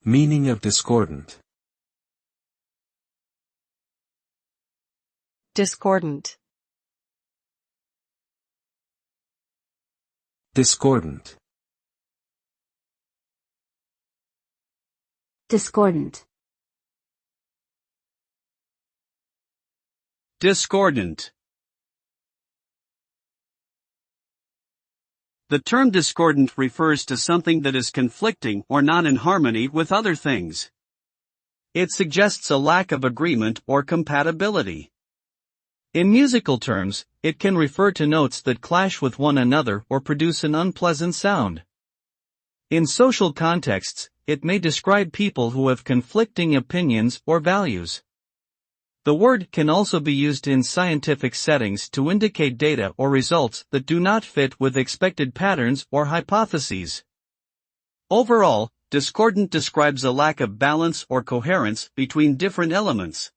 Meaning of discordant. Discordant. Discordant. Discordant. Discordant. The term discordant refers to something that is conflicting or not in harmony with other things. It suggests a lack of agreement or compatibility. In musical terms, it can refer to notes that clash with one another or produce an unpleasant sound. In social contexts, it may describe people who have conflicting opinions or values. The word can also be used in scientific settings to indicate data or results that do not fit with expected patterns or hypotheses. Overall, discordant describes a lack of balance or coherence between different elements.